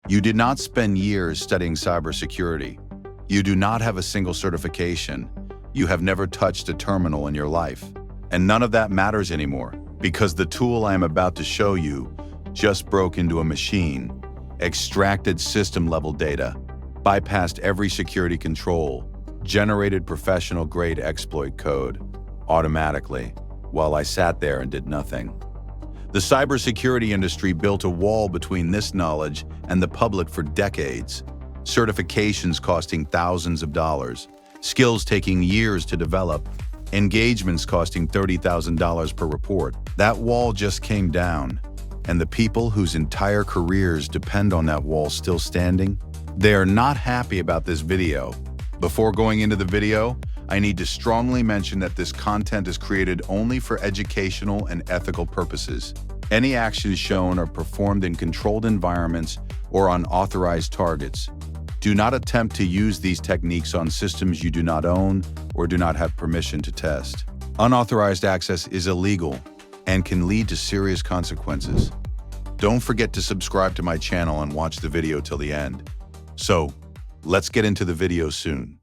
You did not spend years studying cybersecurity. You do not have a single certification. You have never touched a terminal in your life. And none of that matters anymore, because the tool I am about to show you just broke into a machine, extracted system-level data, bypassed every security control, generated professional-grade exploit code automatically, while I sat there and did nothing. The cybersecurity industry built a wall between this knowledge and the public for decades. Certifications costing thousands of dollars, skills taking years to develop, engagements costing $30,000 per report. That wall just came down, and the people whose entire careers depend on that wall still standing, they are not happy about this video. Before going into the video, I need to strongly mention that this content is created only for educational and ethical purposes. Any actions shown are performed in controlled environments or on authorized targets. Do not attempt to use these techniques on systems you do not own or do not have permission to test. Unauthorized access is illegal and can lead to serious consequences. Don't forget to subscribe to my channel and watch the video till the end. So, let's get into the video soon.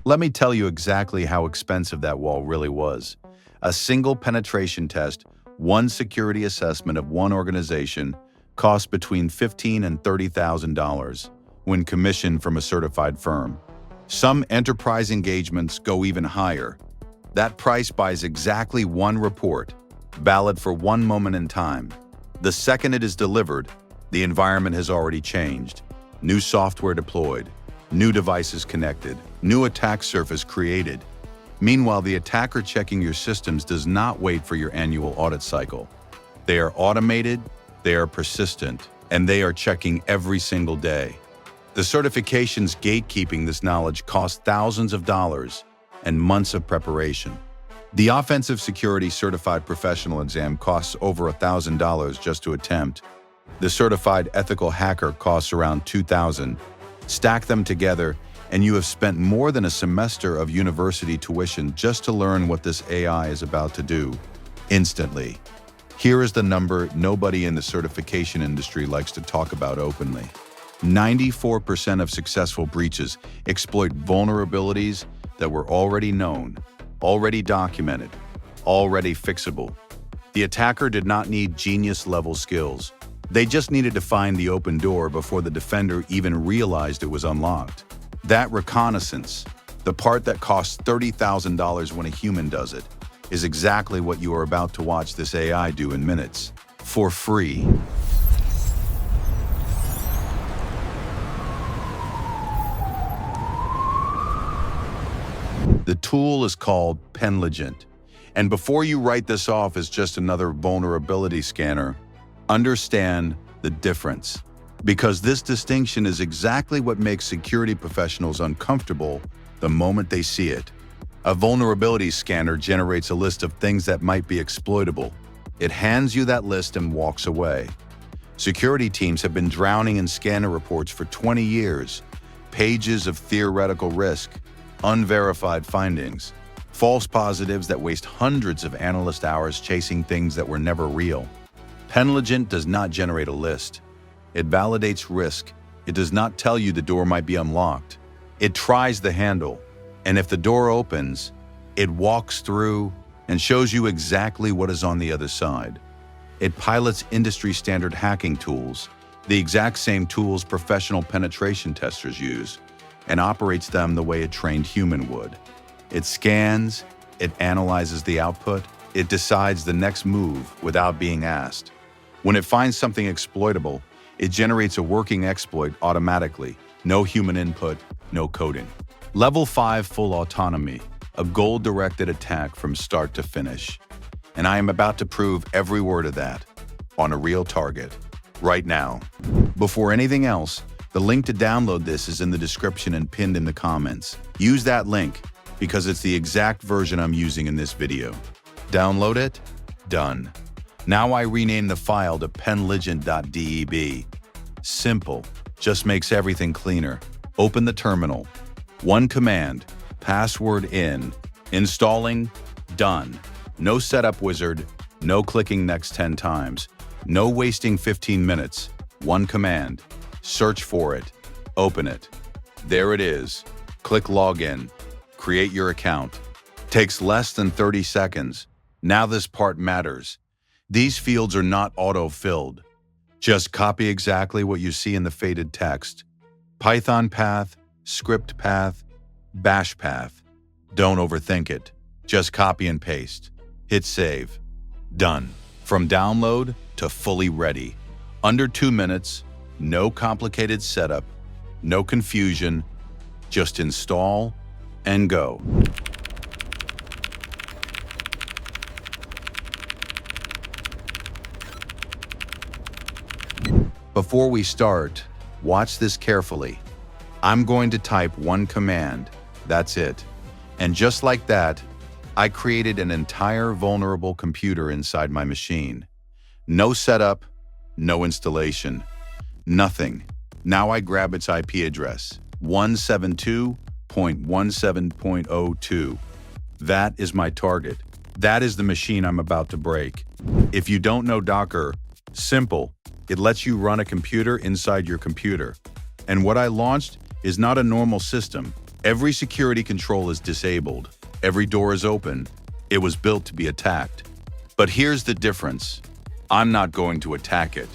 Let me tell you exactly how expensive that wall really was. A single penetration test, one security assessment of one organization, cost between $15,000 and $30,000 when commissioned from a certified firm. Some enterprise engagements go even higher. That price buys exactly one report, valid for one moment in time. The second it is delivered, the environment has already changed. New software deployed, new devices connected, new attack surface created. Meanwhile, the attacker checking your systems does not wait for your annual audit cycle. They are automated, they are persistent, and they are checking every single day. The certifications gatekeeping this knowledge cost thousands of dollars and months of preparation. The offensive security certified professional exam costs over $1,000 just to attempt. The certified ethical hacker costs around $2,000. Stack them together, and you have spent more than a semester of university tuition just to learn what this AI is about to do, instantly. Here is the number nobody in the certification industry likes to talk about openly. 94% of successful breaches exploit vulnerabilities that were already known, already documented, already fixable. The attacker did not need genius-level skills. They just needed to find the open door before the defender even realized it was unlocked. That reconnaissance, the part that costs $30,000 when a human does it, is exactly what you are about to watch this AI do in minutes, for free. The tool is called Penligent, and before you write this off as just another vulnerability scanner, understand the difference, because this distinction is exactly what makes security professionals uncomfortable the moment they see it. A vulnerability scanner generates a list of things that might be exploitable. It hands you that list and walks away. Security teams have been drowning in scanner reports for 20 years, pages of theoretical risk, unverified findings, false positives that waste hundreds of analyst hours chasing things that were never real. Penligent does not generate a list. It validates risk. It does not tell you the door might be unlocked. It tries the handle, and if the door opens, it walks through and shows you exactly what is on the other side. It pilots industry-standard hacking tools, the exact same tools professional penetration testers use, and operates them the way a trained human would. It scans, it analyzes the output, it decides the next move without being asked. When it finds something exploitable, it generates a working exploit automatically. No human input, no coding. Level 5 full autonomy, a goal-directed attack from start to finish. And I am about to prove every word of that on a real target, right now. Before anything else, the link to download this is in the description and pinned in the comments. Use that link, because it's the exact version I'm using in this video. Download it? Done. Now I rename the file to penligent.deb. Simple, just makes everything cleaner. Open the terminal. One command, password in, installing, done. No setup wizard, no clicking next 10 times, no wasting 15 minutes. One command, search for it, open it. There it is. Click login, create your account. Takes less than 30 seconds. Now this part matters. These fields are not auto-filled. Just copy exactly what you see in the faded text. Python path, script path, bash path. Don't overthink it. Just copy and paste. Hit save. Done. From download to fully ready. Under 2 minutes, no complicated setup, no confusion, just install and go. Before we start, watch this carefully. I'm going to type one command, that's it. And just like that, I created an entire vulnerable computer inside my machine. No setup, no installation, nothing. Now I grab its IP address, 172.17.02. That is my target. That is the machine I'm about to break. If you don't know Docker, simple. It lets you run a computer inside your computer. And what I launched is not a normal system. Every security control is disabled. Every door is open. It was built to be attacked. But here's the difference. I'm not going to attack it.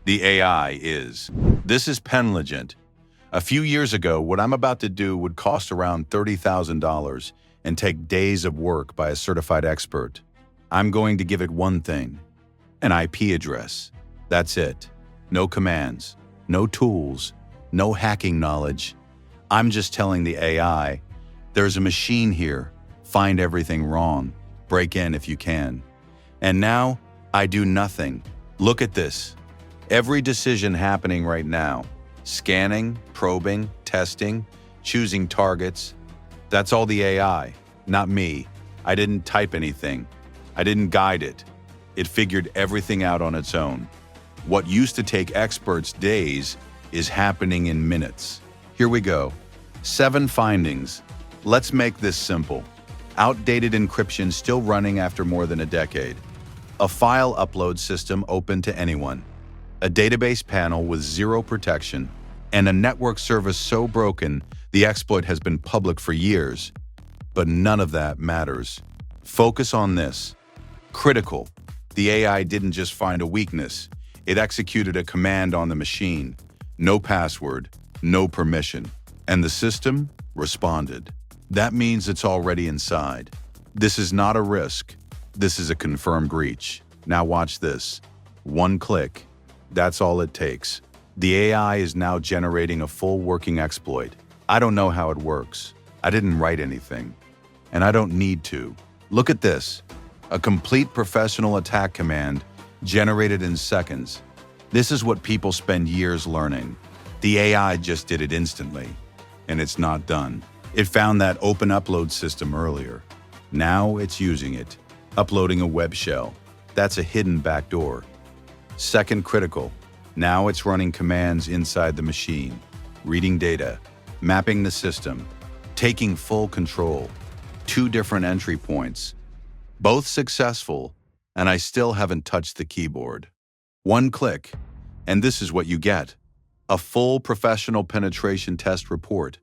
The AI is. This is Penligent. A few years ago, what I'm about to do would cost around $30,000 and take days of work by a certified expert. I'm going to give it one thing, an IP address. That's it. No commands, no tools, no hacking knowledge. I'm just telling the AI, there's a machine here. Find everything wrong. Break in if you can. And now, I do nothing. Look at this. Every decision happening right now, scanning, probing, testing, choosing targets, that's all the AI, not me. I didn't type anything. I didn't guide it. It figured everything out on its own. What used to take experts days is happening in minutes. Here we go. 7 findings. Let's make this simple. Outdated encryption still running after more than a decade. A file upload system open to anyone. A database panel with zero protection. And a network service so broken the exploit has been public for years. But none of that matters. Focus on this. Critical. The AI didn't just find a weakness. It executed a command on the machine. No password, no permission. And the system responded. That means it's already inside. This is not a risk. This is a confirmed breach. Now watch this. One click. That's all it takes. The AI is now generating a full working exploit. I don't know how it works. I didn't write anything. And I don't need to. Look at this. A complete professional attack command generated in seconds. This is what people spend years learning. The AI just did it instantly. And it's not done. It found that open upload system earlier. Now it's using it. Uploading a web shell. That's a hidden backdoor. Second critical. Now it's running commands inside the machine. Reading data. Mapping the system. Taking full control. 2 different entry points. Both successful, and I still haven't touched the keyboard. One click, and this is what you get. A full professional penetration test report.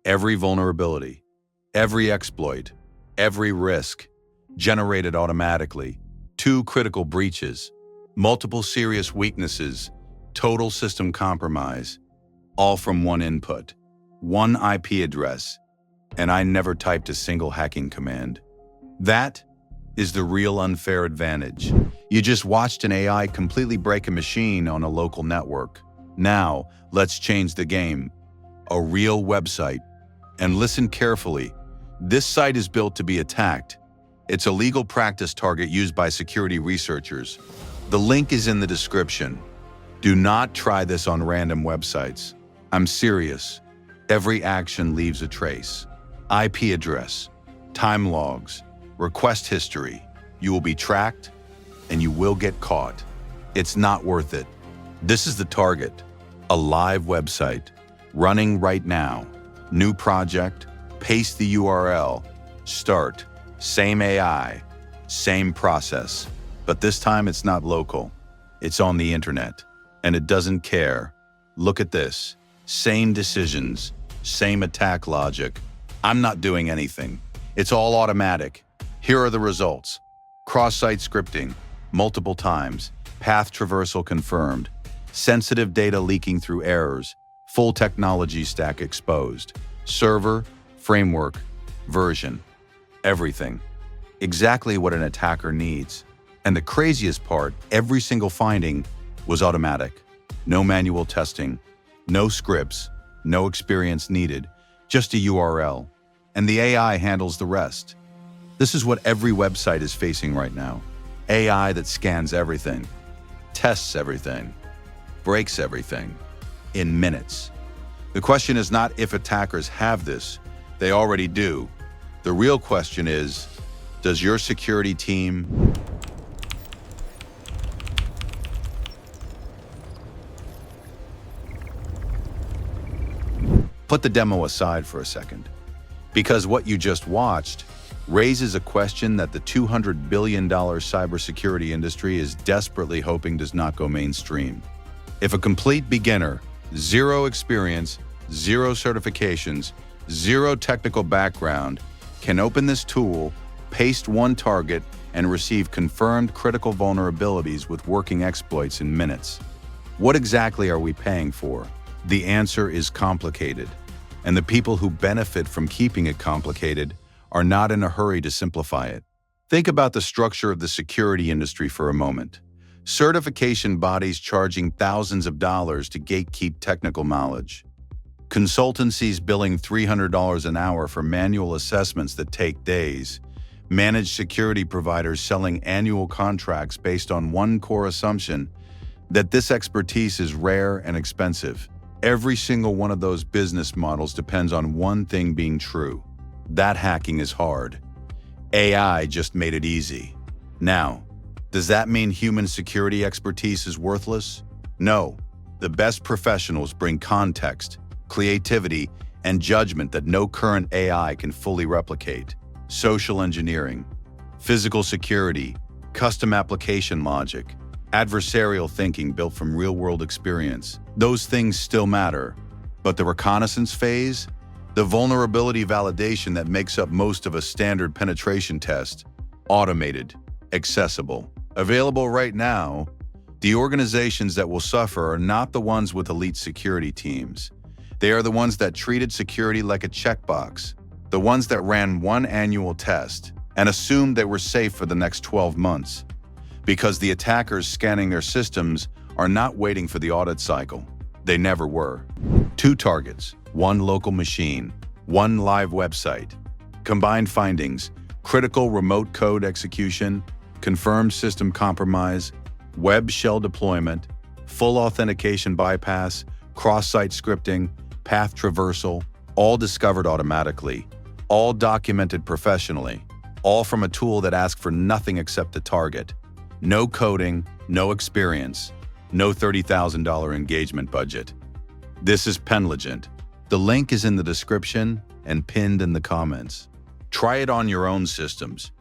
Every vulnerability, every exploit, every risk, generated automatically. 2 critical breaches, multiple serious weaknesses, total system compromise, all from one input, one IP address, and I never typed a single hacking command. That is the real unfair advantage. You just watched an AI completely break a machine on a local network. Now, let's change the game. A real website. And listen carefully. This site is built to be attacked. It's a legal practice target used by security researchers. The link is in the description. Do not try this on random websites. I'm serious. Every action leaves a trace. IP address, time logs, request history. You will be tracked and you will get caught. It's not worth it. This is the target. A live website, running right now. New project, paste the URL, start, same AI, same process. But this time it's not local. It's on the internet, and it doesn't care. Look at this. Same decisions, same attack logic. I'm not doing anything. It's all automatic. Here are the results. Cross-site scripting, multiple times. Path traversal confirmed. Sensitive data leaking through errors. Full technology stack exposed. Server, framework, version. Everything. Exactly what an attacker needs. And the craziest part, every single finding was automatic. No manual testing, no scripts, no experience needed, just a URL. And the AI handles the rest. This is what every website is facing right now. AI that scans everything, tests everything, breaks everything in minutes. The question is not if attackers have this, they already do. The real question is, does your security team put the demo aside for a second? Because what you just watched raises a question that the $200 billion cybersecurity industry is desperately hoping does not go mainstream. If a complete beginner, zero experience, zero certifications, zero technical background, can open this tool, paste one target, and receive confirmed critical vulnerabilities with working exploits in minutes, what exactly are we paying for? The answer is complicated, and the people who benefit from keeping it complicated are not in a hurry to simplify it. Think about the structure of the security industry for a moment. Certification bodies charging thousands of dollars to gatekeep technical knowledge. Consultancies billing $300 an hour for manual assessments that take days. Managed security providers selling annual contracts based on one core assumption that this expertise is rare and expensive. Every single one of those business models depends on one thing being true. That hacking is hard. AI just made it easy. Now, does that mean human security expertise is worthless? No. The best professionals bring context, creativity, and judgment that no current AI can fully replicate. Social engineering, physical security, custom application logic, adversarial thinking built from real-world experience. Those things still matter, but the reconnaissance phase, the vulnerability validation that makes up most of a standard penetration test, automated, accessible, available right now, the organizations that will suffer are not the ones with elite security teams. They are the ones that treated security like a checkbox, the ones that ran one annual test and assumed they were safe for the next 12 months. Because the attackers scanning their systems are not waiting for the audit cycle. They never were. 2 targets, 1 local machine, 1 live website. Combined findings, critical remote code execution, confirmed system compromise, web shell deployment, full authentication bypass, cross-site scripting, path traversal, all discovered automatically, all documented professionally, all from a tool that asks for nothing except the target. No coding, no experience, no $30,000 engagement budget. This is Penligent. The link is in the description and pinned in the comments. Try it on your own systems.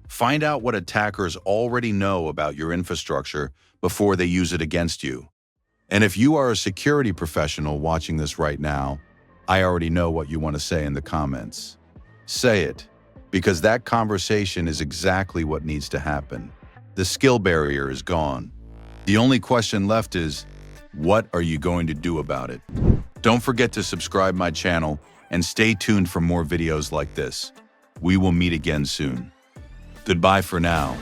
Find out what attackers already know about your infrastructure before they use it against you. And if you are a security professional watching this right now, I already know what you want to say in the comments. Say it, because that conversation is exactly what needs to happen. The skill barrier is gone. The only question left is, what are you going to do about it? Don't forget to subscribe my channel and stay tuned for more videos like this. We will meet again soon. Goodbye for now.